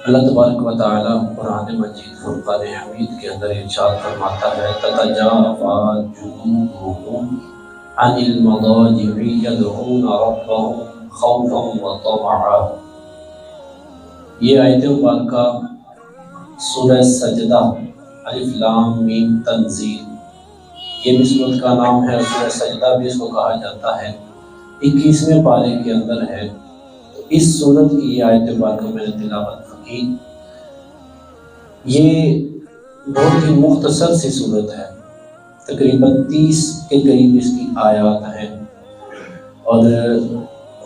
اللہ تبارک و تعالی قرآن مجید فرقان حمید کے اندر ارشاد فرماتا ہے تتجافى جنوبهم عن المضاجع يدعون ربهم خوفا وطمعا۔ یہ آیت مبارکہ سورہ سجدہ الف لام میم تنزیل، یہ بھی سورت کا نام ہے، سورہ سجدہ بھی اس کو کہا جاتا ہے، 21ویں پارے کے اندر ہے۔ اس سورت کی یہ آیت مبارکہ میں نے تلاوت کی۔ یہ بہت ہی مختصر سی سورت ہے، تقریباً 30 کے قریب اس کی آیات ہیں، اور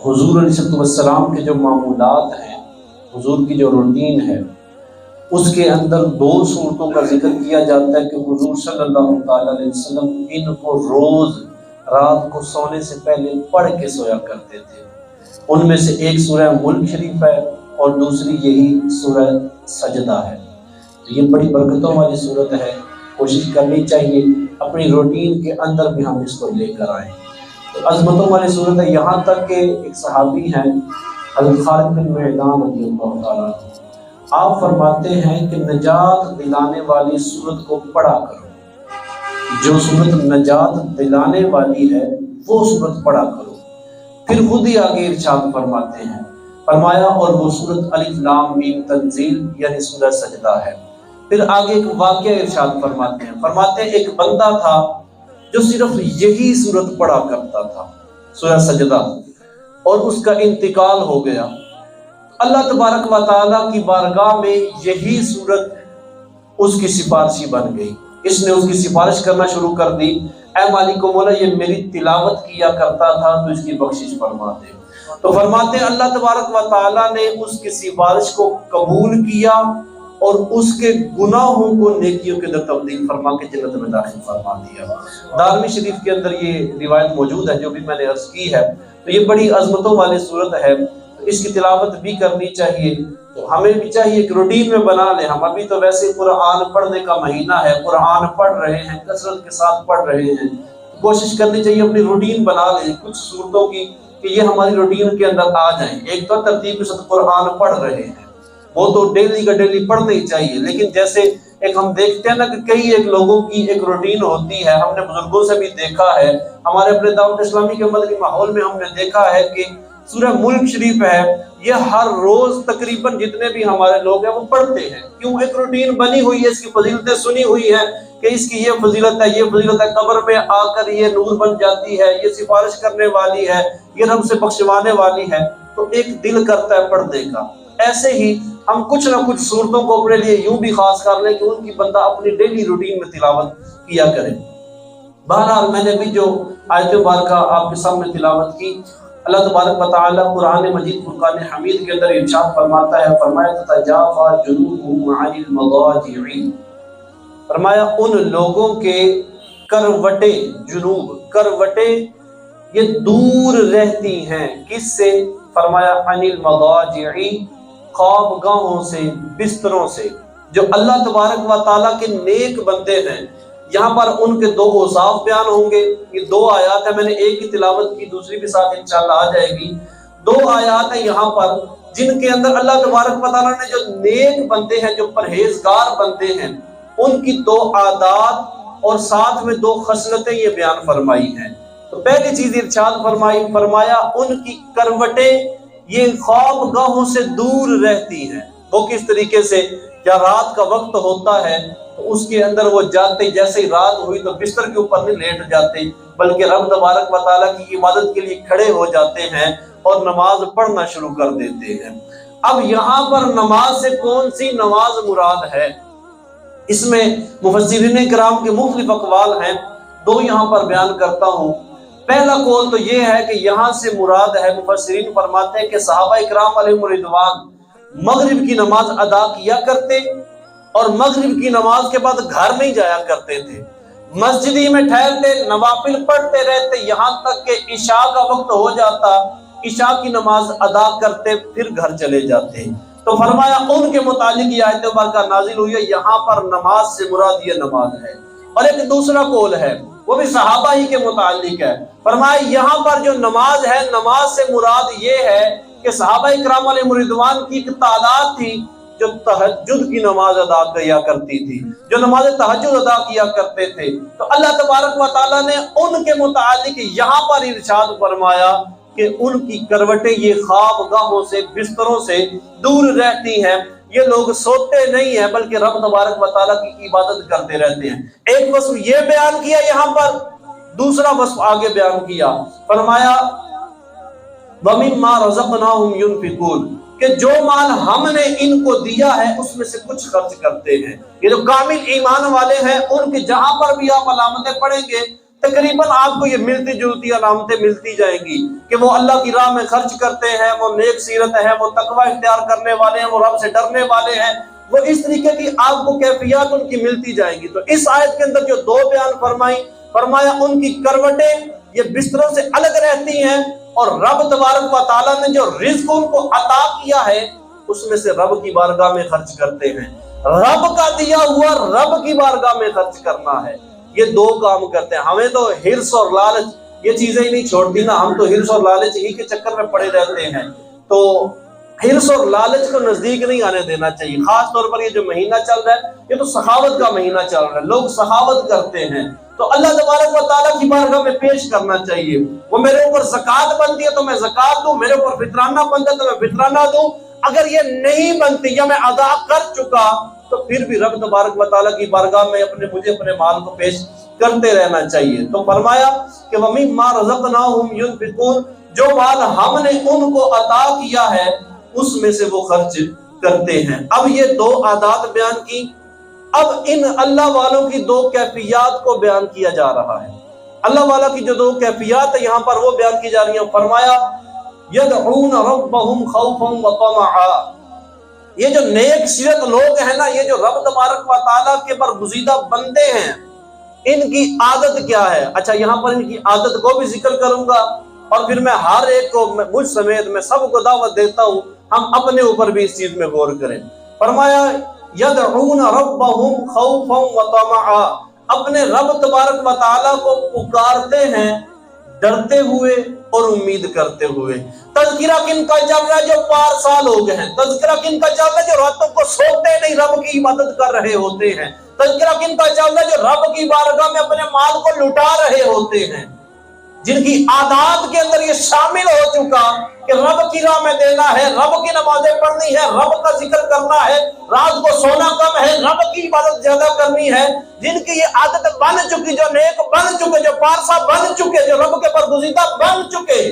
حضور علیہ السلام کے جو معمولات ہیں، حضور کی جو روٹین ہے، اس کے اندر 2 صورتوں کا ذکر کیا جاتا ہے کہ حضور صلی اللہ تعالیٰ علیہ وسلم ان کو روز رات کو سونے سے پہلے پڑھ کے سویا کرتے تھے۔ ان میں سے ایک سورہ ملک شریف ہے اور دوسری یہی سورہ سجدہ ہے۔ تو یہ بڑی برکتوں والی صورت ہے، کوشش کرنی چاہیے اپنی روٹین کے اندر بھی ہم اس کو لے کر آئیں۔ تو عظمتوں والی صورت ہے، یہاں تک کہ ایک صحابی ہیں حضرت خالد بن معدان رضی اللہ تعالیٰ عنہ، آپ فرماتے ہیں کہ نجات دلانے والی صورت کو پڑھا کرو، جو صورت نجات دلانے والی ہے وہ صورت پڑھا کرو۔ پھر خود ہی آگے ارشاد فرماتے ہیں، فرمایا اور وہ صورت الف لام میم تنزیل یعنی سورہ سجدہ ہے۔ پھر آگے ایک واقعہ ارشاد فرماتے ہیں ایک بندہ تھا جو صرف یہی صورت پڑھا کرتا تھا، سورہ سجدہ، اور اس کا انتقال ہو گیا۔ اللہ تبارک و تعالیٰ کی بارگاہ میں یہی صورت اس کی سفارشی بن گئی۔ اس نے اس کی سفارش کرنا شروع کر دی، اے مالک و مولا یہ میری تلاوت کیا کرتا تھا تو اس کی بخشش فرما دے۔ تو فرماتے ہیں اللہ تبارک و تعالیٰ نے اس کی سفارش کو قبول کیا اور اس کے گناہوں کو نیکیوں کے اندر تبدیل فرما کے جنت میں داخل فرما دیا۔ دارمی شریف کے اندر یہ روایت موجود ہے جو بھی میں نے عرض کی ہے۔ تو یہ بڑی عظمتوں والی صورت ہے، اس کی تلاوت بھی کرنی چاہیے۔ تو ہمیں بھی چاہیے کہ روٹین میں بنا لیں۔ ہم ابھی تو ویسے قرآن پڑھنے کا مہینہ ہے، قرآن پڑھ رہے ہیں، کثرت کے ساتھ پڑھ رہے ہیں، کوشش کرنی چاہیے اپنی روٹین بنا لیں کچھ صورتوں کی کہ یہ ہماری روٹین کے اندر آ جائیں۔ ایک تو ترتیب کے ساتھ قرآن پڑھ رہے ہیں، وہ تو ڈیلی کا ڈیلی پڑھنا ہی چاہیے، لیکن جیسے ایک ہم دیکھتے ہیں نا کہ کئی ایک لوگوں کی ایک روٹین ہوتی ہے، ہم نے بزرگوں سے بھی دیکھا ہے، ہمارے اپنے دعوت اسلامی کے مدنی ماحول میں ہم نے دیکھا ہے کہ سورہ ملک شریف ہے، یہ ہر روز تقریباً جتنے بھی ہمارے لوگ ہیں وہ پڑھتے ہیں۔ کیوں؟ ایک روٹین بنی ہوئی ہے، اس کی فضیلتیں سنی ہوئی ہیں کہ اس کی یہ فضیلت ہے، یہ فضیلت ہے، قبر میں آ کر یہ نور بن جاتی ہے، یہ سفارش کرنے والی ہے، یہ رب سے بخشوانے والی ہے، تو ایک دل کرتا ہے پڑھنے کا۔ ایسے ہی ہم کچھ نہ کچھ صورتوں کو اپنے لیے یوں بھی خاص کر لیں کہ ان کی بندہ اپنی ڈیلی روٹین میں تلاوت کیا کرے۔ بہرحال میں نے بھی جو آیت مبارکہ آپ کے سامنے تلاوت کی، اللہ تبارک و تعالیٰ قرآن مجید فرقان حمید کے اندر ارشاد فرماتا ہے، فرمایا تتجافى جنوبهم عن المضاجع، فرمایا ان لوگوں کے کروٹیں، جنوب کروٹیں یہ دور رہتی ہیں، کس سے؟ فرمایا عن المضاجع، خواب گاہوں سے، بستروں سے۔ جو اللہ تبارک و تعالیٰ کے نیک بندے ہیں، یہاں پر ان کے 2 اوصاف بیان ہوں گے۔ یہ 2 آیات ہیں، میں نے ایک کی تلاوت کی، دوسری بھی ساتھ انشاءاللہ آ جائے گی۔ 2 آیات ہیں یہاں پر جن کے اندر اللہ تبارک و تعالیٰ نے جو نیک بندے ہیں، جو پرہیزگار بندے ہیں، ان کی 2 عادات اور ساتھ میں 2 خصلتیں یہ بیان فرمائی ہیں۔ تو پہلی چیز ارشاد فرمایا ان کی کروٹیں یہ خواب گاہوں سے دور رہتی ہیں۔ وہ کس طریقے سے؟ کیا رات کا وقت ہوتا ہے تو اس کے اندر وہ جاتے، جیسے ہی رات ہوئی تو بستر کے اوپر نہیں لیٹ جاتے، بلکہ رب تبارک و تعالیٰ کی عبادت کے لیے کھڑے ہو جاتے ہیں اور نماز پڑھنا شروع کر دیتے ہیں۔ اب یہاں پر نماز سے کون سی نماز مراد ہے؟ اس میں مفسرین کرام کے مختلف اقوال ہیں، 2 یہاں پر بیان کرتا ہوں۔ پہلا قول تو یہ ہے کہ یہاں سے مراد ہے، مفسرین فرماتے ہیں کہ صحابہ کرام علیہم رضوان مغرب کی نماز ادا کیا کرتے اور مغرب کی نماز کے بعد گھر نہیں جایا کرتے تھے، مسجد ہی میں ٹھہرتے، نوافل پڑھتے رہتے، یہاں تک کہ عشاء کا وقت ہو جاتا، عشاء کی نماز ادا کرتے، پھر گھر چلے جاتے۔ تو فرمایا ان کے متعلق یہ آیت مبارکہ نازل ہوئی ہے، یہاں پر نماز سے مراد یہ نماز ہے۔ اور ایک دوسرا قول ہے، وہ بھی صحابہ ہی کے متعلق ہے، فرمایا یہاں پر جو نماز ہے، نماز سے مراد یہ ہے کہ صحابہ کرام علیہ رضوان کی ایک تعداد تھی جو تہجد کی نماز ادا کیا کرتی تھی، جو نماز تہجد ادا کیا کرتے تھے، تو اللہ تبارک و تعالیٰ نے ان کے متعلق یہاں پر ارشاد فرمایا کہ ان کی کروٹیں یہ خواب گاہوں سے، بستروں سے دور رہتی ہیں، یہ لوگ سوتے نہیں ہیں بلکہ رب تبارک و تعالیٰ کی عبادت کرتے رہتے ہیں۔ ایک وصف یہ بیان کیا یہاں پر، دوسرا وصف آگے بیان کیا، فرمایا وَمِمَّا رَزَقْنَاهُمْ يُنْفِقُونَ کہ جو مال ہم نے ان کو دیا ہے اس میں سے کچھ خرچ کرتے ہیں۔ یہ جو کامل ایمان والے ہیں ان کے جہاں پر بھی آپ علامتیں پڑھیں گے تقریباً آپ کو یہ ملتی جلتی علامتیں ملتی جائیں گی کہ وہ اللہ کی راہ میں خرچ کرتے ہیں، وہ نیک سیرت ہے، وہ تقوی اختیار کرنے والے ہیں، وہ رب سے ڈرنے والے ہیں، وہ اس طریقے کی آپ کو کیفیات ان کی ملتی جائیں گی۔ تو اس آیت کے اندر جو دو بیان فرمایا ان کی کروٹیں یہ بستروں سے الگ رہتی ہیں، اور رب تبارک و تعالیٰ نے جو رزق ان کو عطا کیا ہے اس میں سے رب کی بارگاہ میں خرچ کرتے ہیں۔ رب کا دیا ہوا رب کی بارگاہ میں خرچ کرنا ہے، یہ دو کام کرتے ہیں۔ ہمیں تو ہرس اور لالچ یہ چیزیں ہی نہیں چھوڑتی نا، ہم تو ہرس اور لالچ ہی کے چکر میں پڑے رہتے ہیں۔ تو ہرس اور لالچ کو نزدیک نہیں آنے دینا چاہیے، خاص طور پر یہ جو مہینہ چل رہا ہے یہ تو سخاوت کا مہینہ چل رہا ہے، لوگ سخاوت کرتے ہیں، تو اللہ تبارک و تعالیٰ کی بارگاہ میں پیش کرنا چاہیے۔ وہ میرے اوپر زکوٰۃ بنتی ہے تو میں زکوٰۃ دوں، میرے اوپر فطرانہ بنتا ہے تو میں فطرانہ دوں، اگر یہ نہیں بنتی یا میں ادا کر چکا تو پھر بھی رب تبارک و تعالیٰ کی بارگاہ میں مجھے اپنے مال کو پیش کرتے رہنا چاہیے۔ تو فرمایا کہ وَمِمَّا رَزَقْنَاهُمْ يُنْفِقُونَ جو مال ہم نے ان کو عطا کیا ہے اس میں سے وہ خرچ کرتے ہیں۔ اب یہ دو عادات بیان کی، اب ان اللہ والوں کی دو کیفیات کو بیان کیا جا رہا ہے۔ اللہ والا کی جو دو کیفیات ہیں یہاں پر وہ بیان کی جا رہی ہیں۔ فرمایا یدعون ربهم خوفا وطمعا، یہ جو نیک سیرت لوگ ہیں نا، یہ جو رب تبارک و تعالیٰ کے برگزیدہ بندے ہیں، ان کی عادت کیا ہے؟ اچھا یہاں پر ان کی عادت کو بھی ذکر کروں گا، اور پھر میں ہر ایک کو مجھ سمیت میں سب کو دعوت دیتا ہوں ہم اپنے اوپر بھی اس چیز میں غور کریں۔ فرمایا یدعون ربهم خوفا وطمعا، اپنے رب تبارک و تعالیٰ کو پکارتے ہیں ڈرتے ہوئے اور امید کرتے ہوئے۔ تذکرہ کن کا چل رہا ہے؟ جو پارسا لوگ ہیں۔ تذکرہ کن کا چل رہا ہے؟ جو راتوں کو سوتے نہیں رب کی عبادت کر رہے ہوتے ہیں۔ تذکرہ کن کا چل رہا ہے؟ جو رب کی بارگاہ میں اپنے مال کو لٹا رہے ہوتے ہیں، جن کی عادات کے اندر یہ شامل ہو چکا کہ رب کی راہ میں دینا ہے، رب کی نمازیں پڑھنی ہے، رب کا ذکر کرنا ہے، رات کو سونا کم ہے، رب کی عبادت زیادہ کرنی ہے، جن کی یہ عادت بن چکی، جو نیک بن چکے، جو پارسا بن چکے، جو رب کے برگزیدہ بن چکے،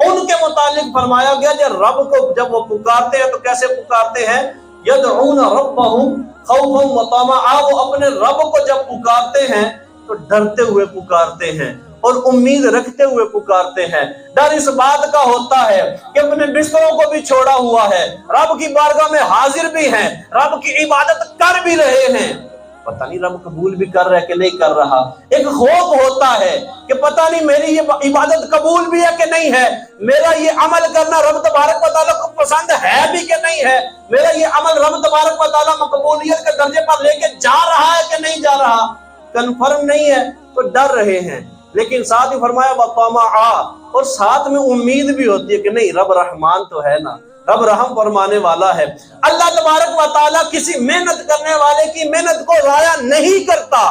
ان کے متعلق فرمایا گیا کہ رب کو جب وہ پکارتے ہیں تو کیسے پکارتے ہیں؟ یدعون ربهم خوفا وطمعا، وہ اپنے رب کو جب پکارتے ہیں تو ڈرتے ہوئے پکارتے ہیں اور امید رکھتے ہوئے پکارتے ہیں۔ ڈر اس بات کا ہوتا ہے کہ اپنے بستروں کو بھی چھوڑا ہوا ہے، رب کی بارگاہ میں حاضر بھی ہیں، رب کی عبادت کر بھی رہے ہیں، پتہ نہیں رب قبول بھی کر رہا ہے کہ نہیں کر رہا۔ ایک خوف ہوتا ہے کہ پتہ نہیں میری یہ عبادت قبول بھی ہے کہ نہیں ہے، میرا یہ عمل کرنا رب تبارک و تعالیٰ کو پسند ہے بھی کہ نہیں ہے، میرا یہ عمل رب تبارک و تعالیٰ مقبولیت کے درجے پر لے کے جا رہا ہے کہ نہیں جا رہا، کنفرم نہیں ہے تو ڈر رہے ہیں۔ لیکن ساتھ ہی فرمایا وطمعا، اور ساتھ میں امید بھی ہوتی ہے کہ نہیں رب رحمان تو ہے نا، رب رحم فرمانے والا ہے۔ اللہ تبارک و تعالیٰ کسی محنت کرنے والے کی محنت کو ضائع نہیں کرتا،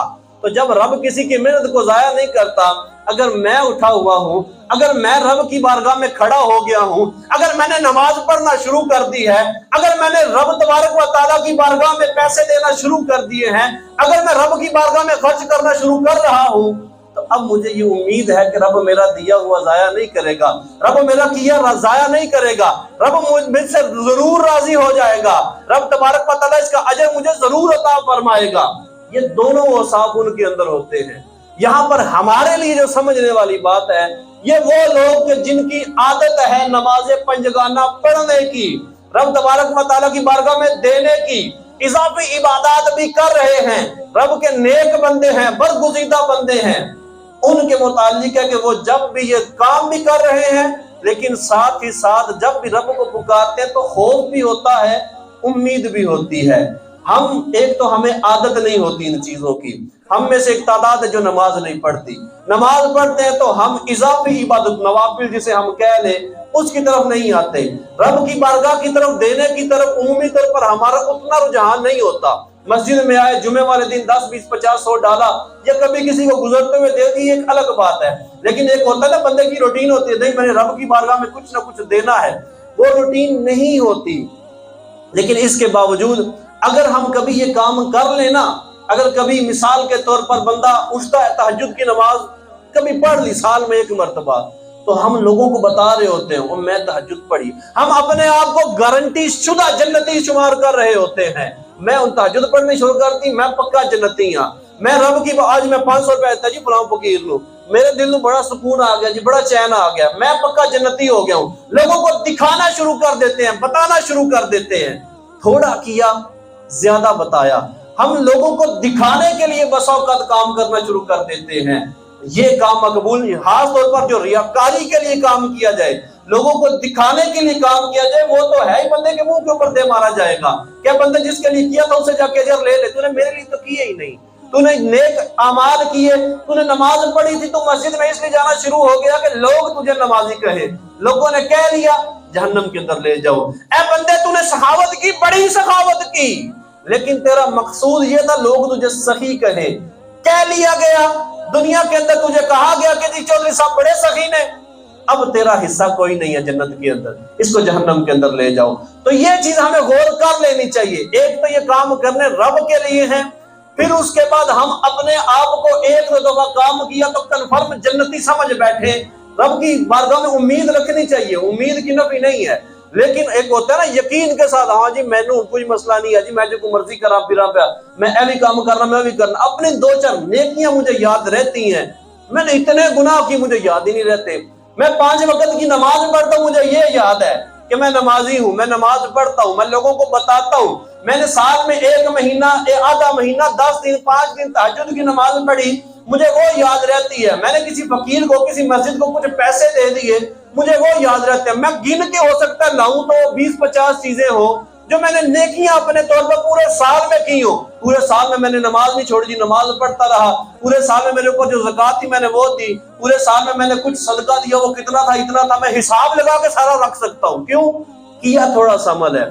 تو جب رب کسی کی محنت کو ضائع نہیں کرتا، اگر میں اٹھا ہوا ہوں، اگر میں رب کی بارگاہ میں کھڑا ہو گیا ہوں، اگر میں نے نماز پڑھنا شروع کر دی ہے، اگر میں نے رب تبارک و تعالیٰ کی بارگاہ میں پیسے دینا شروع کر دیے ہیں، اگر میں رب کی بارگاہ میں خرچ کرنا شروع کر رہا ہوں، تو اب مجھے یہ امید ہے کہ رب میرا دیا ہوا ضائع نہیں کرے گا، رب میرا کیا ضائع نہیں کرے گا، رب مجھ سے ضرور راضی ہو جائے گا، رب تبارک و تعالیٰ اس کا اجر مجھے ضرور عطا فرمائے گا۔ یہ دونوں اوصاف ان کے اندر ہوتے ہیں۔ یہاں پر ہمارے لیے جو سمجھنے والی بات ہے، یہ وہ لوگ کہ جن کی عادت ہے نماز پنجگانہ پڑھنے کی، رب تبارک و تعالیٰ کی بارگاہ میں دینے کی، اضافی عبادات بھی کر رہے ہیں، رب کے نیک بندے ہیں، برگزیدہ بندے ہیں، ان کے متعلق ہے کہ وہ جب بھی یہ کام بھی کر رہے ہیں لیکن ساتھ ہی ساتھ جب بھی رب کو پکارتے ہیں تو خوف بھی ہوتا ہے، امید بھی ہوتی ہے۔ ہم ایک تو ہمیں عادت نہیں ہوتی ان چیزوں کی، ہم میں سے ایک تعداد ہے جو نماز نہیں پڑھتی، نماز پڑھتے ہیں تو ہم اضافی عبادت نوافل جسے ہم کہہ لیں اس کی طرف نہیں آتے، رب کی بارگاہ کی طرف دینے کی طرف عمومی طور پر ہمارا اتنا رجحان نہیں ہوتا۔ مسجد میں آئے جمعے والے دن 10 20 50 100 ڈالا یا کبھی کسی کو گزرتے ہوئے دے دی، ایک الگ بات ہے، لیکن ایک ہوتا ہے نا بندے کی روٹین ہوتی ہے، نہیں میں نے رب کی بارگاہ میں کچھ نہ کچھ دینا ہے، وہ روٹین نہیں ہوتی۔ لیکن اس کے باوجود اگر ہم کبھی یہ کام کر لینا، اگر کبھی مثال کے طور پر بندہ اٹھتا ہے تہجد کی نماز کبھی پڑھ لی سال میں ایک مرتبہ، تو ہم لوگوں کو بتا رہے ہوتے ہیں میں تہجد پڑھی، ہم اپنے آپ کو گارنٹی شدہ جنتی شمار کر رہے ہوتے ہیں، میں ان تہجد پڑھنی شروع کرتی میں پکا جنتی ہاں، میں رب کی آج میں 500 روپے دیتا جی فلاں فقیر لوں، میرے دل میں بڑا سکون آ گیا جی، بڑا چین آ گیا، میں پکا جنتی ہو گیا ہوں۔ لوگوں کو دکھانا شروع کر دیتے ہیں، بتانا شروع کر دیتے ہیں، تھوڑا کیا زیادہ بتایا، ہم لوگوں کو دکھانے کے لیے بس اوقات کام کرنا شروع کر دیتے ہیں۔ یہ کام مقبول نہیں، خاص طور پر جو ریاکاری کے لیے کام کیا جائے، لوگوں کو دکھانے کے لیے کام کیا جائے، وہ تو ہے ہی بندے کے منہ کے اوپر دے مارا جائے گا۔ کیا بندے جس کے لیے کیا تھا اسے جا کے اجر لے لے، تو نے میرے لیے تو کیے ہی نہیں، تو نے نیک اعمال کیے، تو نے نماز پڑھی تھی، تو مسجد میں اس لیے جانا شروع ہو گیا کہ لوگ تجھے نمازی کہے، لوگوں نے کہہ لیا جہنم کے اندر لے جاؤ۔ اے بندے تو نے سخاوت کی، بڑی سخاوت کی، لیکن تیرا مقصود یہ تھا لوگ تجھے سخی کہے، کہہ لیا گیا، دنیا کے اندر تجھے کہا گیا کہ جی چودھری صاحب بڑے سخی نے، اب تیرا حصہ کوئی نہیں ہے جنت کے اندر، اس کو جہنم کے اندر لے جاؤ۔ تو یہ چیز ہمیں غور کر لینی چاہیے، ایک تو یہ کام کرنے رب کے لیے ہیں، پھر اس کے بعد ہم اپنے آپ کو ایک دو دفعہ کام کیا تو کنفرم جنتی سمجھ بیٹھے، رب کی بارگاہ میں امید رکھنی چاہیے، امید کی نفی نہیں ہے، لیکن ایک ہوتا ہے نا یقین کے ساتھ، ہاں جی میں نے کوئی مسئلہ نہیں ہے جی، میں جو کو مرضی کرا پھرا پیا، میں ایوی کام کرنا میں بھی کرنا، اپنی 2 4 نیکیاں مجھے یاد رہتی ہیں، میں نے اتنے گناہ کی مجھے یاد ہی نہیں رہتے، میں 5 وقت کی نماز پڑھتا ہوں مجھے یہ یاد ہے کہ میں نمازی ہوں، میں نماز پڑھتا ہوں، میں لوگوں کو بتاتا ہوں، میں نے سال میں 1 مہینہ آدھا مہینہ 10 دن 5 دن تہجد کی نماز پڑھی، مجھے وہ یاد رہتی ہے، میں نے کسی فقیر کو کسی مسجد کو کچھ پیسے دے دیے مجھے وہ یاد رہتے ہیں، میں گن کے ہو سکتا ہے لاؤں تو 20 50 چیزیں ہوں جو میں نے نیکیاں اپنے طور پر پورے سال میں کی ہوں، پورے سال میں نے نماز نہیں چھوڑی، نماز پڑھتا رہا، پورے سال میں میرے اوپر جو زکوٰۃ تھی میں نے وہ دی، پورے سال میں نے کچھ صدقہ دیا، وہ کتنا تھا اتنا تھا، میں حساب لگا کے سارا رکھ سکتا ہوں، کیوں کیا تھوڑا سا عمل ہے،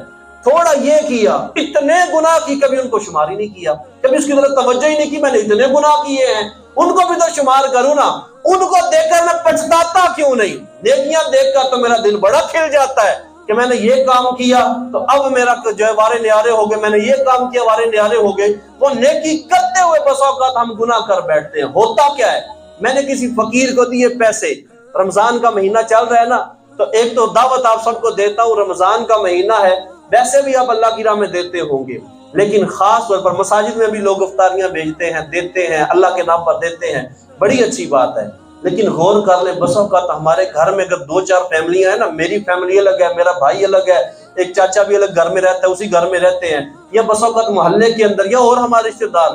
تھوڑا یہ کیا، اتنے گناہ کی کبھی ان کو شمار ہی نہیں کیا، کبھی اس کی طرف توجہ ہی نہیں کی، میں نے اتنے گناہ کیے ہیں ان کو بھی تو شمار کروں نا، ان کو دیکھ کر میں پچھتاتا کیوں نہیں، نیکیاں دیکھ کر تو میرا دل بڑا کھل جاتا ہے کہ میں نے یہ کام کیا تو اب میرا جو ہے وارے نیارے ہو گئے، میں نے یہ کام کیا وارے نیارے ہو گئے، وہ نیکی کرتے ہوئے بس اوقات ہم گناہ کر بیٹھتے ہیں۔ ہوتا کیا ہے، میں نے کسی فقیر کو دیے پیسے، رمضان کا مہینہ چل رہا ہے نا، تو ایک تو دعوت آپ سب کو دیتا ہوں، رمضان کا مہینہ ہے، ویسے بھی آپ اللہ کی راہ میں دیتے ہوں گے، لیکن خاص طور پر مساجد میں بھی لوگ افطاریاں بھیجتے ہیں، دیتے ہیں، اللہ کے نام پر دیتے ہیں، بڑی اچھی بات ہے، لیکن غور کر لیں بس اوقات ہمارے گھر میں اگر 2 4 فیملیاں ہیں نا، میری فیملی الگ ہے، میرا بھائی الگ ہے، ایک چاچا بھی الگ گھر میں رہتا ہے، اسی گھر میں رہتے ہیں، یا بس اوقات محلے کے اندر یا اور ہمارے رشتے دار،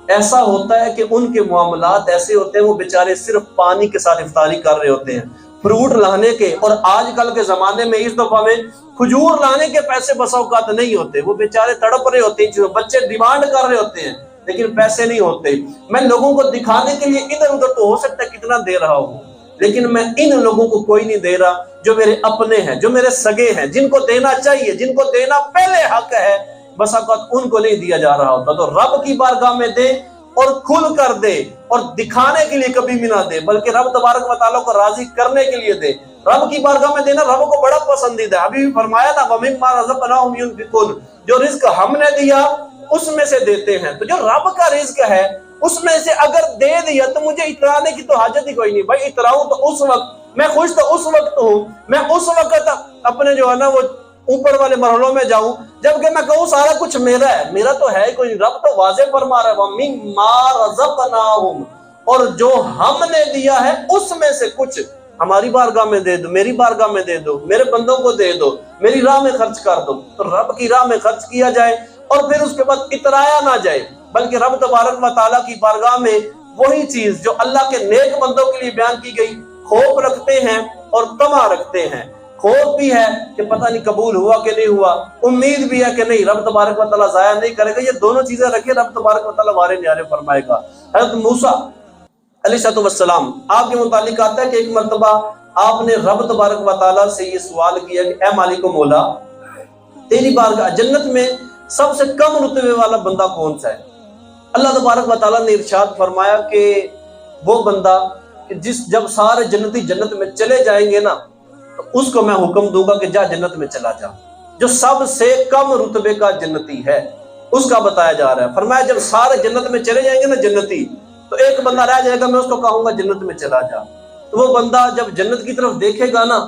ایسا ہوتا ہے کہ ان کے معاملات ایسے ہوتے ہیں وہ بیچارے صرف پانی کے ساتھ افطاری کر رہے ہوتے ہیں، فروٹ لانے کے، اور آج کل کے زمانے میں اس دفعہ میں کھجور لانے کے پیسے بس اوقات نہیں ہوتے، وہ بیچارے تڑپ رہے ہوتے ہیں، بچے ڈیمانڈ کر رہے ہوتے ہیں لیکن پیسے نہیں ہوتے، میں لوگوں کو دکھانے کے لیے ادھر ادھر تو ہو سکتا ہے کتنا دے رہا ہوں، لیکن میں ان لوگوں کو کوئی نہیں دے رہا جو میرے اپنے ہیں، جو میرے سگے ہیں، جن کو دینا چاہیے، جن کو دینا پہلے حق ہے، بس اوقات ان کو نہیں دیا جا رہا ہوتا۔ تو رب کی بارگاہ میں دے اور کھل کر دے، اور دکھانے کے لیے کبھی بھی نہ دے، بلکہ رب تبارک و تعالیٰ کو راضی کرنے کے لیے دے۔ رب کی بارگاہ میں دینا رب کو بڑا پسندیدہ ہے، ابھی بھی فرمایا تھا وَمِمَّا رَزَقْنَاهُمْ يُنْفِقُونَ، جو رزق ہم نے دیا اس میں سے دیتے ہیں، تو جو رب کا رزق ہے اس میں سے اگر دے دیا تو مجھے اترانے کی تو حاجت ہی کوئی نہیں، بھائی اتراؤں تو اس وقت، میں خوش تو اس وقت ہوں، میں اس وقت اپنے جو ہے نا وہ اوپر والے مرحلوں میں جاؤں جبکہ میں کہوں سارا کچھ میرا ہے، میرا تو ہے کوئی، رب تو واضح فرما رہا ہے وَمِمَّا رَزَقْنَاهُمْ، اور جو ہم نے دیا ہے اس میں سے کچھ ہماری بارگاہ میں دے دو، میری بارگاہ میں دے دو، میرے بندوں کو دے دو، میری راہ میں خرچ کر دو، تو رب کی راہ میں خرچ کیا جائے اور پھر اس کے بعد اترایا نہ جائے، بلکہ رب تبارک و تعالیٰ کی بارگاہ میں وہی چیز جو اللہ کے نیک بندوں کے لیے بیان کی گئی، خوف رکھتے ہیں اور طمع رکھتے ہیں، خوف بھی ہے کہ پتہ نہیں قبول ہوا کہ نہیں ہوا، امید بھی ہے کہ نہیں رب تبارک و تعالیٰ ضائع نہیں کرے گا۔ یہ دونوں چیزیں رکھے رب تبارک و تعالیٰ وارے نیارے فرمائے گا۔ حضرت موسیٰ علیہ السلام آپ کے متعلق آتا ہے کہ ایک مرتبہ آپ نے رب تبارک و تعالیٰ سے یہ سوال کیا کہ اے مالک و مولا، تیری بارگاہ جنت میں سب سے کم رتبے والا بندہ کون سا ہے؟ اللہ تبارک و تعالیٰ نے ارشاد فرمایا کہ وہ بندہ کہ جب سارے جنتی جنت میں چلے جائیں گے نا تو اس کو میں حکم دوں گا کہ جا جنت میں چلا جا۔ جو سب سے کم رتبے کا جنتی ہے اس کا بتایا جا رہا ہے۔ فرمایا جب سارے جنت میں چلے جائیں گے نا جنتی، تو ایک بندہ رہ جائے گا، میں اس کو کہوں گا جنت میں چلا جا۔ تو وہ بندہ جب جنت کی طرف دیکھے گا نا،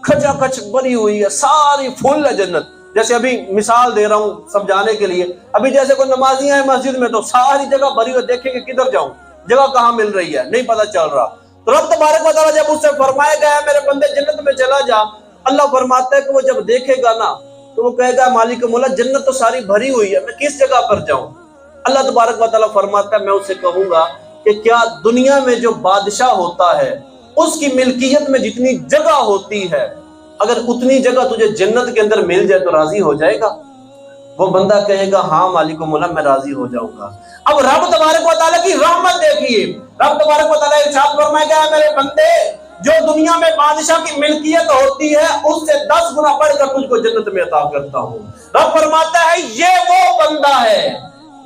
کھچا کھچ بھری ہوئی ہے، ساری فل ہے جنت۔ جیسے ابھی مثال دے رہا ہوں سمجھانے کے لیے، ابھی جیسے کوئی نمازی ہیں مسجد میں تو ساری جگہ بھری ہوئی، دیکھیں گے کدھر جاؤں، جگہ کہاں مل رہی ہے نہیں پتہ چل رہا۔ تو رب تبارک و تعالیٰ جب اس سے فرمائے گا میرے بندے جنت میں چلا جا، اللہ فرماتا ہے کہ وہ جب دیکھے گا نا تو وہ کہے گا مالک مولا جنت تو ساری بھری ہوئی ہے، میں کس جگہ پر جاؤں؟ اللہ تبارک و تعالیٰ فرماتا ہے میں اسے کہوں گا کہ کیا دنیا میں جو بادشاہ ہوتا ہے اس کی ملکیت میں جتنی جگہ ہوتی ہے، اگر اتنی جگہ تجھے جنت کے اندر مل جائے تو راضی ہو جائے گا؟ وہ بندہ کہے گا ہاں مالک و مولا میں راضی ہو جاؤں گا۔ اب رب تبارک و تعالیٰ کی رحمت دیکھیے، رب تبارک و تعالیٰ ارشاد فرمائے گا میرے بندے جو دنیا میں بادشاہ کی ملکیت ہوتی ہے اس سے 10 گنا بڑھ کر تجھ کو جنت میں عطا کرتا ہوں۔ رب فرماتا ہے یہ وہ بندہ ہے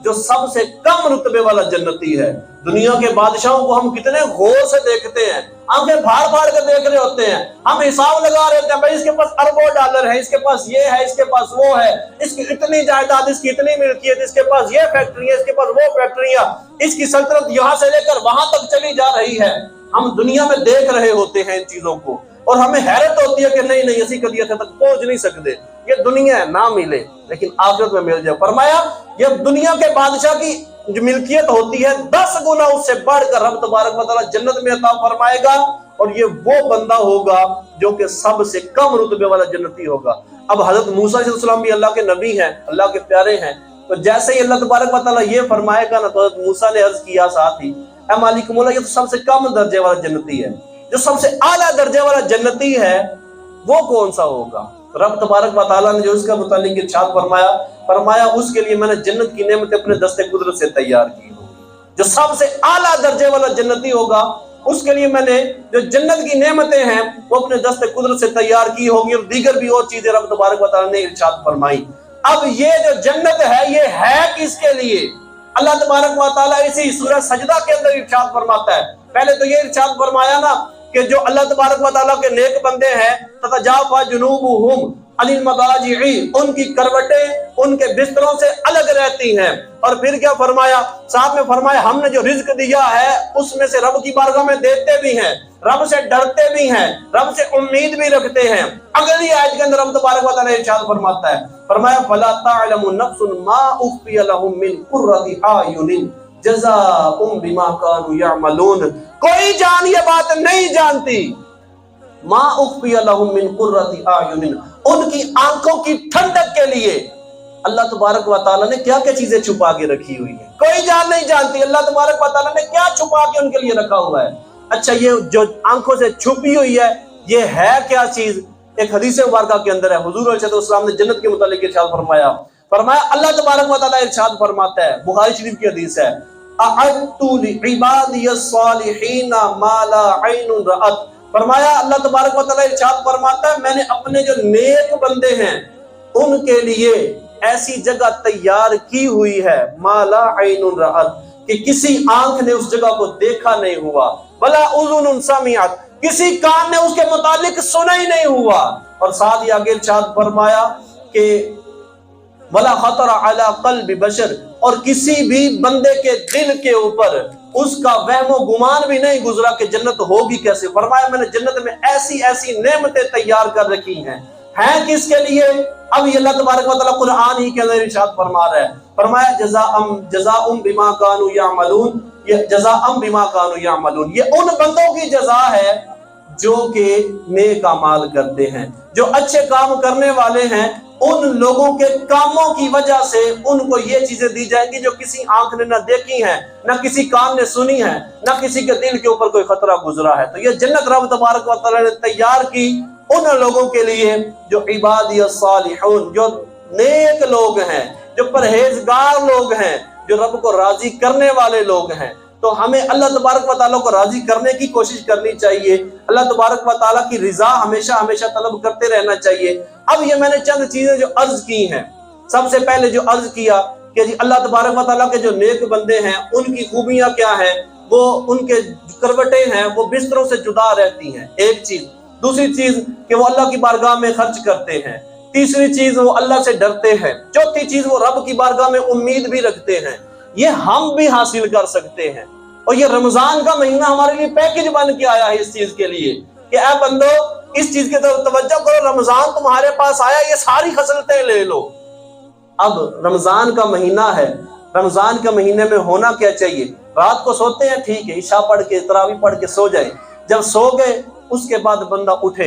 جو سب سے کم رتبے والا جنتی ہے۔ دنیا کے بادشاہوں کو ہم کتنے غور سے دیکھتے ہیں، آنکھیں پھاڑ پھاڑ کر دیکھ رہے ہوتے ہیں، ہم حساب لگا رہے ہوتے ہیں بھائی اس کے پاس اربوں ڈالر ہے، اس کے پاس یہ ہے، اس کے پاس وہ ہے، اس کی اتنی جائیداد، اس کی اتنی ملکیت، اس کے پاس یہ فیکٹری ہے، اس کے پاس وہ فیکٹریاں، اس کی سلطنت یہاں سے لے کر وہاں تک چلی جا رہی ہے۔ ہم دنیا میں دیکھ رہے ہوتے ہیں ان چیزوں کو اور ہمیں حیرت ہوتی ہے کہ نہیں اسی کدی تک پہنچ نہیں سکتے، یہ دنیا ہے نہ ملے لیکن آخرت میں مل جائے۔ فرمایا یہ دنیا کے بادشاہ کی جو ملکیت ہوتی ہے 10 گنا اس سے بڑھ کر رب تبارک و تعالیٰ جنت میں عطا فرمائے گا، اور یہ وہ بندہ ہوگا جو کہ سب سے کم رتبے والا جنتی ہوگا۔ اب حضرت موسیٰ علیہ السلام بھی اللہ کے نبی ہیں، اللہ کے پیارے ہیں، تو جیسے ہی اللہ تبارک و تعالیٰ یہ فرمائے گا نا تو حضرت موسیٰ نے عرض کیا ساتھ ہی اے مالک مولا یہ تو سب سے کم درجے والا جنتی ہے، جو سب سے اعلیٰ درجے والا جنتی ہے وہ کون سا ہوگا؟ رب تبارک و تعالیٰ نے جو اس کا متعلق ارشاد فرمایا اس کے لیے میں نے جنت کی نعمتیں اپنے دست قدرت سے تیار کی ہوگی۔ جو سب سے اعلیٰ درجے والا جنتی ہوگا اس کے لیے میں نے جو جنت کی نعمتیں ہیں وہ اپنے دست قدرت سے تیار کی ہوگی، اور دیگر بھی اور چیزیں رب تبارک و تعالیٰ نے ارشاد فرمائی۔ اب یہ جو جنت ہے یہ ہے کس کے لیے؟ اللہ تبارک و تعالیٰ اسی سورہ سجدہ کے اندر ارشاد فرماتا ہے۔ پہلے تو یہ ارشاد فرمایا نا کہ جو اللہ تبارک و تعالیٰ کے نیک بندے ہیں تتجافی جنوبہم عن المضاجع، ان کی کروٹیں ان کے بستروں سے الگ رہتی ہیں، اور پھر کیا فرمایا؟ ساتھ میں فرمایا ہم نے جو رزق دیا ہے اس میں سے رب کی بارگاہ میں دیتے بھی ہیں، رب سے ڈرتے بھی ہیں، رب سے امید بھی رکھتے ہیں۔ اگلی آیت کے اندر رب تبارک و تعالیٰ ارشاد فرماتا ہے، فرمایا فلا تعلم نفس ما اخفی لهم من قرۃ اعین جزاء بما كانوا يعملون، کوئی جان یہ بات نہیں جانتی ما اخفی لهم من قرۃ اعین، ان کی آنکھوں کی ٹھنڈک کے لیے اللہ تبارک و تعالیٰ نے کیا کیا چیزیں چھپا کے رکھی ہوئی ہیں، کوئی جان نہیں جانتی اللہ تبارک و تعالیٰ نے کیا چھپا کے ان کے لیے رکھا ہوا ہے۔ اچھا یہ جو آنکھوں سے چھپی ہوئی ہے یہ ہے کیا چیز؟ ایک حدیث مبارکہ کے اندر ہے، حضور علیہ السلام نے جنت کے متعلق ارشاد فرمایا اللہ تبارک و تعالیٰ ارشاد فرماتا ہے، بخاری شریف کی حدیث ہے، اعدت لعبادی الصالحین ما لا عین رأت، فرمایا اللہ تبارک و تعالیٰ ارشاد فرماتا ہے میں نے اپنے جو نیک بندے ہیں ان کے لیے ایسی جگہ تیار کی ہوئی ہے ما لا عین رأت، کہ کسی آنکھ نے اس جگہ کو دیکھا نہیں ہوا، بلا اذن سمعت، کسی کان نے اس کے متعلق سنا ہی نہیں ہوا، اور ساتھ ہی آگے ارشاد فرمایا کہ ولا خطر علی قلب بشر، اور کسی بھی بندے کے دل کے اوپر اس کا وہم و گمان بھی نہیں گزرا کہ جنت ہوگی کیسے۔ فرمایا میں نے جنت میں ایسی ایسی نعمتیں تیار کر رکھی ہیں کس کے لیے؟ اب یہ اللہ تبارک و تعالیٰ قرآن ہی کے اندر ارشاد فرما رہا ہے، فرمایا جزاء بما كانوا يعملون، یہ جزاء بما كانوا يعملون، یہ ان بندوں کی جزا ہے جو کہ نیک اعمال کرتے ہیں، جو اچھے کام کرنے والے ہیں، ان لوگوں کے کاموں کی وجہ سے ان کو یہ چیزیں دی جائیں گی جو کسی آنکھ نے نہ دیکھی ہیں، نہ کسی کان نے سنی ہے، نہ کسی کے دل کے اوپر کوئی خطرہ گزرا ہے۔ تو یہ جنت رب تبارک و تعالیٰ نے تیار کی ان لوگوں کے لیے جو عبادی الصالحون، جو نیک لوگ ہیں، جو پرہیزگار لوگ ہیں، جو رب کو راضی کرنے والے لوگ ہیں۔ تو ہمیں اللہ تبارک و تعالیٰ کو راضی کرنے کی کوشش کرنی چاہیے، اللہ تبارک و تعالیٰ کی رضا ہمیشہ ہمیشہ طلب کرتے رہنا چاہیے۔ اب یہ میں نے چند چیزیں جو عرض کی ہیں، سب سے پہلے جو عرض کیا کہ جی اللہ تبارک و تعالیٰ کے جو نیک بندے ہیں ان کی خوبیاں کیا ہیں، وہ ان کے کروٹیں ہیں وہ بستروں سے جدا رہتی ہیں، ایک چیز۔ دوسری چیز کہ وہ اللہ کی بارگاہ میں خرچ کرتے ہیں۔ تیسری چیز وہ اللہ سے ڈرتے ہیں۔ چوتھی چیز وہ رب کی بارگاہ میں امید بھی رکھتے ہیں۔ یہ ہم بھی حاصل کر سکتے ہیں، اور یہ رمضان کا مہینہ ہمارے لیے پیکج بن کے آیا ہے اس چیز کے لیے کہ اے بندو اس چیز کی طرف توجہ کرو، رمضان تمہارے پاس آیا، یہ ساری خصلتیں لے لو۔ اب رمضان کا مہینہ ہے، رمضان کے مہینے میں ہونا کیا چاہیے؟ رات کو سوتے ہیں، ٹھیک ہے، عشاء پڑھ کے تراویح پڑھ کے سو جائے، جب سو گئے اس کے بعد بندہ اٹھ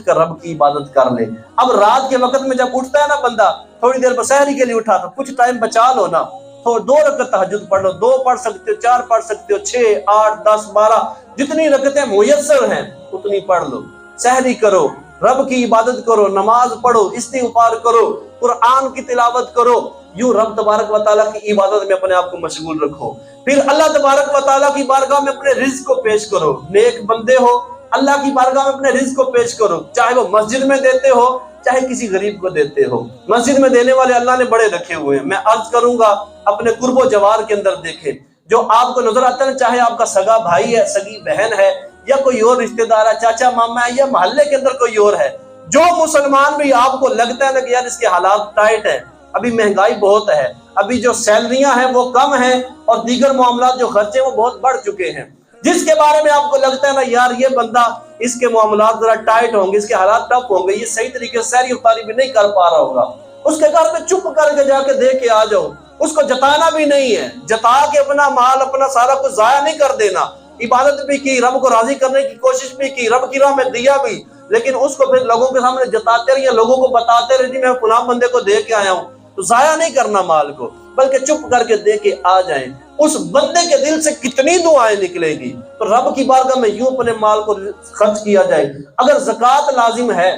کر رب کی عبادت کر لے۔ اب رات کے وقت میں جب اٹھتا ہے نا بندہ، تھوڑی دیر سحری کے لیے اٹھا تو کچھ ٹائم بچا لو نا، تو 2 رکعت تہجد پڑھ لو، 2 پڑھ سکتے ہو، 4 پڑھ سکتے ہو، 6 8 10 12 جتنی رکعتیں میسر ہیں اتنی پڑھ لو، سحری کرو، رب کی عبادت کرو، نماز پڑھو، استغفار کرو، قرآن کی تلاوت کرو، یوں رب تبارک و تعالیٰ کی عبادت میں اپنے آپ کو مشغول رکھو۔ پھر اللہ تبارک و تعالیٰ کی بارگاہ میں اپنے رزق کو پیش کرو، نیک بندے ہو اللہ کی بارگاہ میں اپنے رزق کو پیش کرو، چاہے وہ مسجد میں دیتے ہو چاہے کسی غریب کو دیتے ہو۔ مسجد میں دینے والے اللہ نے بڑے رکھے ہوئے ہیں، میں عرض کروں گا اپنے قرب و جوار کے اندر دیکھیں، جو آپ کو نظر آتا ہے چاہے آپ کا سگا بھائی ہے، سگی بہن ہے، یا کوئی اور رشتہ دار ہے، چاچا ماما ہے، یا محلے کے اندر کوئی اور ہے، جو مسلمان بھی آپ کو لگتا ہے نا کہ یار اس کے حالات ٹائٹ ہیں، ابھی مہنگائی بہت ہے، ابھی جو سیلریاں ہیں وہ کم ہیں، اور دیگر معاملات جو خرچے وہ بہت بڑھ چکے ہیں، جس کے بارے میں آپ کو لگتا ہے نا یار یہ بندہ اس کے معاملات ذرا ٹائٹ ہوں گے، اس کے حالات ٹف ہوں گے، یہ صحیح طریقے سے سحری افطاری بھی نہیں کر پا رہا ہوگا، اس کے گھر میں چپ کر کے جا کے دے کے آ جاؤ، اس کو جتانا بھی نہیں ہے، جتا کے اپنا مال اپنا سارا کچھ ضائع نہیں کر دینا، عبادت بھی کی، رب کو راضی کرنے کی کوشش بھی کی، رب کی راہ میں دیا بھی، لیکن اس کو پھر لوگوں کے سامنے جتاتے رہیے، لوگوں کو بتاتے رہیے میں فلاں بندے کو دے کے آیا ہوں، تو ضائع نہیں کرنا مال کو، بلکہ چپ کر کے دے کے آ جائیں۔ اس بندے کے دل سے کتنی دعائیں نکلے گی، تو رب کی بارگاہ میں یوں اپنے مال کو خرچ کیا جائے۔ اگر زکوٰۃ لازم ہے،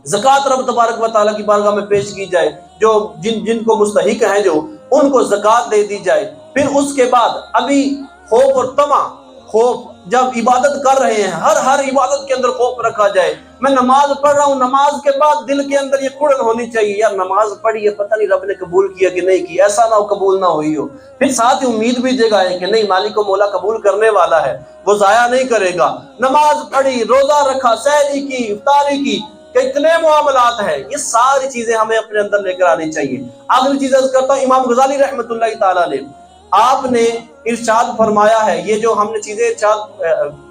زکوٰۃ رب تبارک و تعالیٰ کی بارگاہ میں پیش کی جائے، جو جن کو مستحق ہیں جو ان کو زکوٰۃ دے دی جائے۔ پھر اس کے بعد ابھی خوف اور طمع، خوف جب عبادت کر رہے ہیں ہر عبادت کے اندر خوف رکھا جائے، میں نماز پڑھ رہا ہوں، نماز کے بعد دل کے اندر یہ کڑن ہونی چاہیے یار نماز پڑھی ہے، پتہ نہیں رب نے قبول کیا کہ نہیں کی، ایسا نہ ہو قبول نہ ہوئی ہو۔ پھر ساتھ ہی امید بھی جگائے کہ نہیں مالک و مولا قبول کرنے والا ہے، وہ ضائع نہیں کرے گا۔ نماز پڑھی، روزہ رکھا، سحری کی، افطاری کی، کتنے معاملات ہیں، یہ ساری چیزیں ہمیں اپنے اندر لے کر آنی چاہیے۔ آخری چیز عرض کرتا ہوں، امام غزالی رحمۃ اللہ تعالیٰ علیہ آپ نے ارشاد فرمایا ہے، یہ جو ہم نے چیزیں ارشاد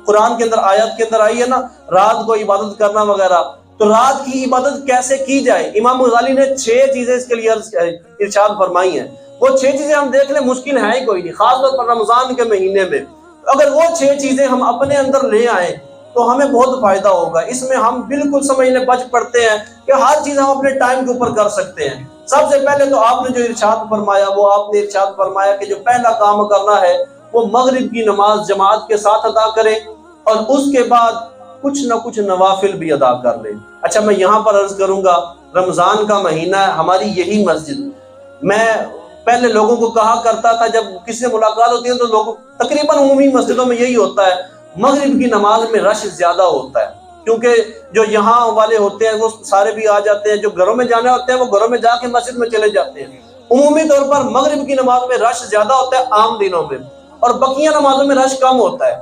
قرآن کے اندر آیت کے اندر آئی ہے نا، رات کو عبادت کرنا وغیرہ، تو رات کی عبادت کیسے کی جائے؟ امام غزالی نے 6 چیزیں اس کے لیے ارشاد فرمائی ہیں۔ وہ 6 چیزیں ہم دیکھ لیں، مشکل ہے ہی کوئی نہیں، خاص طور پر رمضان کے مہینے میں اگر وہ 6 چیزیں ہم اپنے اندر لے آئیں تو ہمیں بہت فائدہ ہوگا۔ اس میں ہم بالکل سمجھنے بچ پڑتے ہیں کہ ہر چیز ہم اپنے ٹائم کے اوپر کر سکتے ہیں۔ سب سے پہلے تو آپ نے جو ارشاد فرمایا، وہ آپ نے ارشاد فرمایا کہ جو پہلا کام کرنا ہے وہ مغرب کی نماز جماعت کے ساتھ ادا کرے، اور اس کے بعد کچھ نہ کچھ نوافل بھی ادا کر لے۔ اچھا میں یہاں پر عرض کروں گا، رمضان کا مہینہ ہے، ہماری یہی مسجد، میں پہلے لوگوں کو کہا کرتا تھا جب کسی سے ملاقات ہوتی ہے تو لوگوں تقریباً عمومی مسجدوں میں یہی ہوتا ہے، مغرب کی نماز میں رش زیادہ ہوتا ہے، کیونکہ جو یہاں والے ہوتے ہیں وہ سارے بھی آ جاتے ہیں، جو گھروں میں جانے ہوتے ہیں وہ گھروں میں جا کے مسجد میں چلے جاتے ہیں۔ عمومی طور پر مغرب کی نماز میں رش زیادہ ہوتا ہے عام دنوں میں، اور بقیہ نمازوں میں رش کم ہوتا ہے۔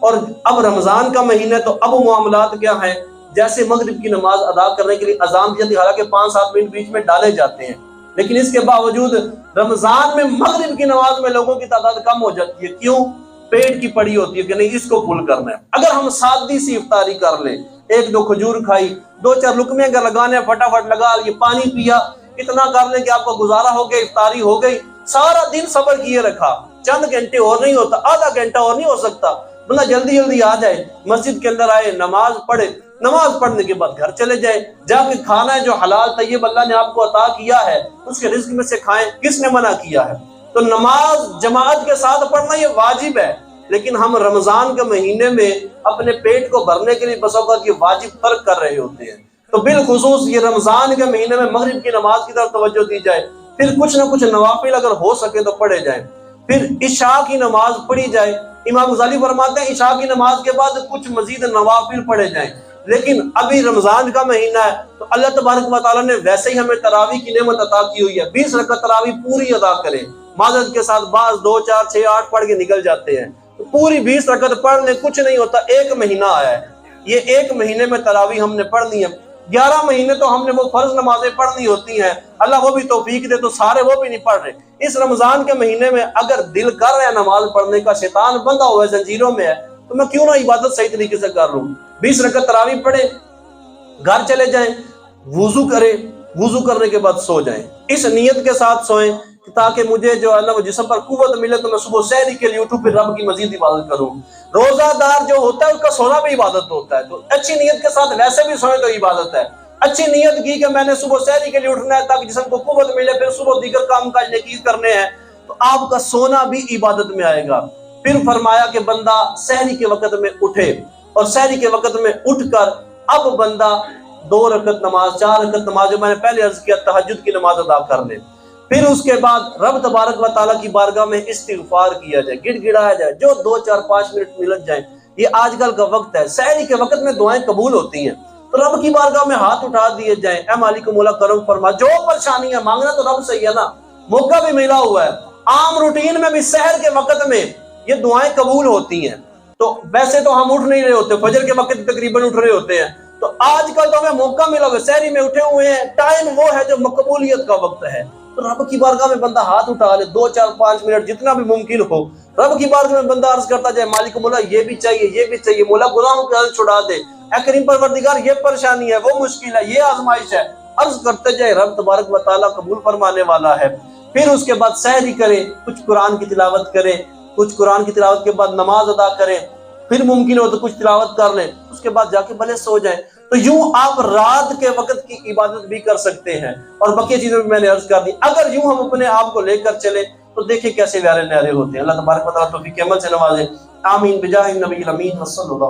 اور اب رمضان کا مہینہ ہے تو اب معاملات کیا ہیں، جیسے مغرب کی نماز ادا کرنے کے لیے اذان دی جاتی ہے، حالانکہ 5-7 منٹ بیچ میں ڈالے جاتے ہیں، لیکن اس کے باوجود رمضان میں مغرب کی نماز میں لوگوں کی تعداد کم ہو جاتی ہے۔ کیوں؟ پیٹ کی پڑی ہوتی ہے کہ نہیں اس کو فل کرنا ہے۔ اگر ہم سادی سی افطاری کر لیں، 1-2 کھجور کھائی، 2-4 لقمے اگر لگانے فٹافٹ لگا لیے، پانی پیا، اتنا کر لیں کہ آپ کو گزارا ہو گیا، افطاری ہو گئی، سارا دن صبر کیے رکھا، چند گھنٹے اور نہیں ہوتا، آدھا گھنٹہ اور نہیں ہو سکتا، بندہ جلدی جلدی آ جائے، مسجد کے اندر آئے، نماز پڑھے، نماز پڑھنے کے بعد گھر چلے جائے، جا کے کھانا ہے جو حلال طیب اللہ نے آپ کو عطا کیا ہے اس کے رزق میں سے کھائیں، کس نے منع کیا ہے؟ تو نماز جماعت کے ساتھ پڑھنا یہ واجب ہے، لیکن ہم رمضان کے مہینے میں اپنے پیٹ کو بھرنے کے لیے بس اوقات یہ واجب ترک کر رہے ہوتے ہیں۔ تو بالخصوص یہ رمضان کے مہینے میں مغرب کی نماز کی طرف توجہ دی جائے، پھر کچھ نہ کچھ نوافل اگر ہو سکے تو پڑھے جائیں، پھر عشاء کی نماز پڑھی جائے۔ امام غزالی فرماتے ہیں عشاء کی نماز کے بعد کچھ مزید نوافل پڑھے جائیں۔ لیکن ابھی رمضان کا مہینہ ہے تو اللہ تبارک و تعالیٰ نے ویسے ہی ہمیں تراویح کی نعمت عطا کی ہوئی ہے، 20 رکعت تراویح پوری ادا کریں۔ معذرت کے ساتھ بعض 2 4 6 8 پڑھ کے نکل جاتے ہیں، تو پوری 20 رکعت پڑھ لیں، کچھ نہیں ہوتا۔ ایک مہینہ آیا ہے، یہ ایک مہینے میں تراویح ہم نے پڑھنی ہے۔ 11 مہینے تو ہم نے وہ فرض نمازیں پڑھنی ہوتی ہیں، اللہ وہ بھی توفیق دے تو سارے وہ بھی نہیں پڑھ رہے۔ اس رمضان کے مہینے میں اگر دل کر رہا ہے نماز پڑھنے کا، شیطان بندھا ہوا ہے، زنجیروں میں ہے، تو میں کیوں نہ عبادت صحیح طریقے سے کر لوں۔ 20 رکعت تراویح پڑھے، گھر چلے جائیں، وضو کریں، وضو کرنے کے بعد سو جائیں، اس نیت کے ساتھ سوئیں تاکہ مجھے جو ہے نا وہ جسم پر قوت ملے تو میں صبح سحری کے لیے اٹھوں، پھر رب کی مزید عبادت کروں۔ روزہ دار جو ہوتا ہے اس کا سونا بھی عبادت ہوتا ہے، تو اچھی نیت کے ساتھ ویسے بھی سوئیں تو عبادت ہے۔ اچھی نیت کی کہ میں نے صبح سحری کے لیے اٹھنا ہے تاکہ جسم کو قوت ملے، پھر صبح دیگر کام کاج نیکی کرنے ہیں، تو آپ کا سونا بھی عبادت میں آئے گا۔ پھر فرمایا کہ بندہ سحری کے وقت میں اٹھے، اور سحری کے وقت میں اٹھ کر اب بندہ 2 رکعت نماز، 4 رکعت نماز جو میں نے پہلے عرض کیا تہجد کی نماز ادا کر لے۔ پھر اس کے بعد رب تبارک و تعالیٰ کی بارگاہ میں استغفار کیا جائے، گڑ گڑایا جائے، جو 2 4 5 منٹ ملت جائیں۔ یہ آج کل کا وقت ہے، سحری کے وقت میں دعائیں قبول ہوتی ہیں، تو رب کی بارگاہ میں ہاتھ اٹھا دیے جائیں، اے مالک مولا کرم فرما، جو پریشانی ہے مانگنا تو رب سے ہی ہے نا، موقع بھی ملا ہوا ہے۔ عام روٹین میں بھی سحر کے وقت میں یہ دعائیں قبول ہوتی ہیں، تو ویسے تو ہم اٹھ نہیں رہے ہوتے، فجر کے وقت تقریباً اٹھ رہے ہوتے ہیں، تو آج کل تو ہمیں موقع ملا ہوا ہے، سحری میں اٹھے ہوئے ہیں، ٹائم وہ ہے جو مقبولیت کا وقت ہے، تو رب کی بارگاہ میں بندہ ہاتھ اٹھا لے، 2 4 5 منٹ جتنا بھی ممکن ہو، رب کی بارگاہ میں بندہ عرض کرتا جائے، مالک مولا یہ بھی چاہیے، یہ بھی چاہیے، مولا گناہوں کے حل چھڑا دے، اے کریم پروردگار یہ پریشانی ہے، وہ مشکل ہے، یہ آزمائش ہے، عرض کرتے جائے، رب تبارک و تعالیٰ قبول فرمانے والا ہے۔ پھر اس کے بعد سحری کرے، کچھ قرآن کی تلاوت کرے، کچھ قرآن کی تلاوت کے بعد نماز ادا کریں، پھر ممکن ہو تو کچھ تلاوت کر لیں، اس کے بعد جا کے بھلے سو جائیں۔ تو یوں آپ رات کے وقت کی عبادت بھی کر سکتے ہیں، اور بقیہ چیزیں بھی میں نے عرض کر دی۔ اگر یوں ہم اپنے آپ کو لے کر چلیں تو دیکھیں کیسے پیارے نیارے ہوتے ہیں۔ اللہ تبارک و تعالیٰ توفیق عمل سے نوازے، آمین بجاہ النبی الامین صلی اللہ